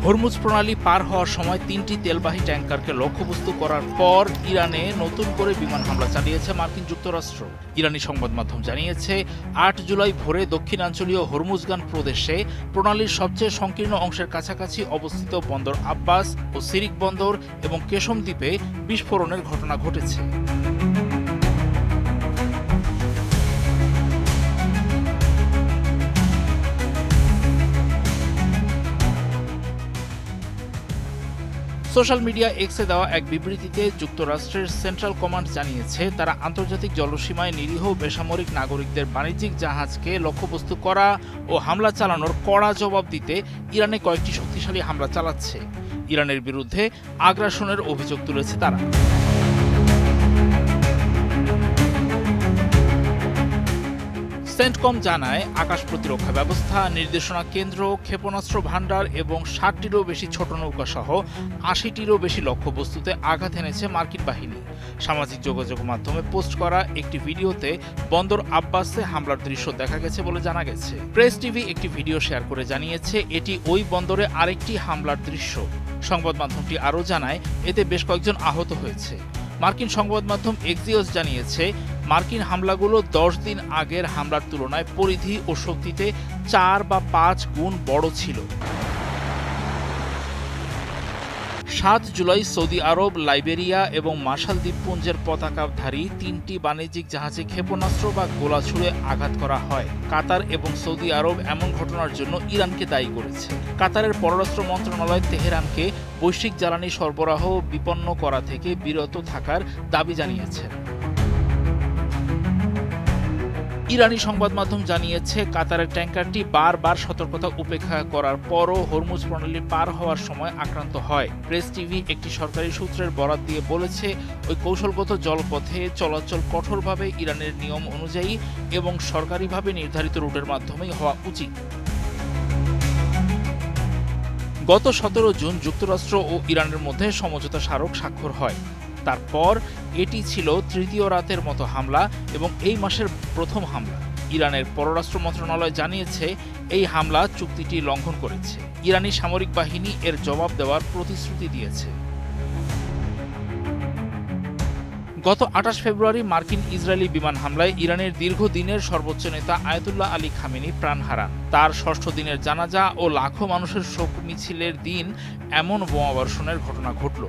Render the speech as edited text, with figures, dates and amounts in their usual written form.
Hormuz প্রণালী পার হওয়ার সময় ৩টি তেলবাহী ট্যাঙ্কারকে লক্ষ্যবস্তু করার পর ইরানে নতুন করে বিমান হামলা চালিয়েছে মার্কিন যুক্তরাষ্ট্র। ইরানি সংবাদ মাধ্যম জানিয়েছে ৮ জুলাই ভোরে দক্ষিণাঞ্চলীয় হরমুজগান প্রদেশে প্রণালীর সবচেয়ে সংকীর্ণ অংশের কাছাকাছি অবস্থিত বন্দর আব্বাস ও সিরিক বন্দর এবং কেশম দ্বীপে বিস্ফোরণের ঘটনা ঘটেছে। সোশ্যাল মিডিয়া এক্সে দেওয়া এক বিবৃতিতে যুক্তরাষ্ট্রের সেন্ট্রাল কমান্ড জানিয়েছে তারা আন্তর্জাতিক জলসীমায় নিরীহ বেসামরিক নাগরিকদের বাণিজ্যিক জাহাজকে লক্ষ্যবস্তু করা ও হামলা চালানোর কড়া জবাব দিতে ইরানে কয়েকটি শক্তিশালী হামলা চালাচ্ছে। ইরানের বিরুদ্ধে আগ্রাসনের অভিযোগ তুলেছে তারা। সেন্টকম জানায় আকাশ প্রতিরক্ষা ব্যবস্থা, নির্দেশনা কেন্দ্র, ক্ষেপণাস্ত্র ভান্ডার এবং ৬০টিরও বেশি ছোট নৌকা সহ ৮০টিরও বেশি লক্ষ্যবস্তুতে আঘাত এনেছে মার্কিন বাহিনী। সামাজিক যোগাযোগ মাধ্যমে পোস্ট করা একটি ভিডিওতে বন্দর আব্বাসে হামলার দৃশ্য দেখা গেছে বলে জানা গেছে। প্রেস টিভি একটি ভিডিও শেয়ার করে জানিয়েছে এটি ওই বন্দরে আরেকটি হামলার দৃশ্য। সংবাদ মাধ্যমটি আরও জানায় এতে বেশ কয়েকজন আহত হয়েছে। মার্কিন সংবাদ মাধ্যম এক্সিওস জানিয়েছে মার্কিন হামলাগুলো ১০ দিন আগের হামলার তুলনায় পরিধি ও শক্তিতে ৪ বা ৫ গুণ বড় ছিল। ৭ জুলাই সৌদি আরব, লাইবেরিয়া এবং মার্শাল দ্বীপপুঞ্জের পতাকাধারী ৩টি বাণিজ্যিক জাহাজে ক্ষেপণাস্ত্র বা গোলা ছুড়ে আঘাত করা হয়। কাতার এবং সৌদি আরব এমন ঘটনার জন্য ইরানকে দায়ী করেছে। কাতারের পররাষ্ট্র মন্ত্রণালয় তেহরানকে বৈশ্বিক জ্বালানি সরবরাহ বিপন্ন করা থেকে বিরত থাকার দাবি জানিয়েছে। ইরানি সংবাদ মাধ্যম জানিয়েছে কাতারের ট্যাঙ্কারটি বারবার সতর্কতা উপেক্ষা করার পরও হরমুজ প্রণালী পার হওয়ার সময় আক্রান্ত হয়। প্রেস টিভি একটি সরকারি সূত্রের বরাত দিয়ে বলেছে ওই কৌশলগত জলপথে চলাচল কঠোরভাবে ইরানের নিয়ম অনুযায়ী এবং সরকারিভাবে নির্ধারিত রুটের মাধ্যমেই হওয়া উচিত। গত ১৭ জুন যুক্তরাষ্ট্র ও ইরানের মধ্যে সমঝোতা স্মারক স্বাক্ষর হয়। তারপর এটি ছিল তৃতীয় রাতের মতো হামলা এবং এই মাসের প্রথম হামলা। ইরানের পররাষ্ট্র মন্ত্রণালয় জানিয়েছে এই হামলা চুক্তিটি লঙ্ঘন করেছে। ইরানি সামরিক বাহিনী এর জবাব দেওয়ার প্রতিশ্রুতি দিয়েছে। গত ২৮ ফেব্রুয়ারি মার্কিন ইসরায়েলি বিমান হামলায় ইরানের দীর্ঘদিনের সর্বোচ্চ নেতা আয়াতুল্লাহ আলী খামেনি প্রাণ হারান। তার ৬ষ্ঠ দিনের জানাজা ও লাখো মানুষের শোক মিছিলের দিন এমন বোমাবর্ষণের ঘটনা ঘটল।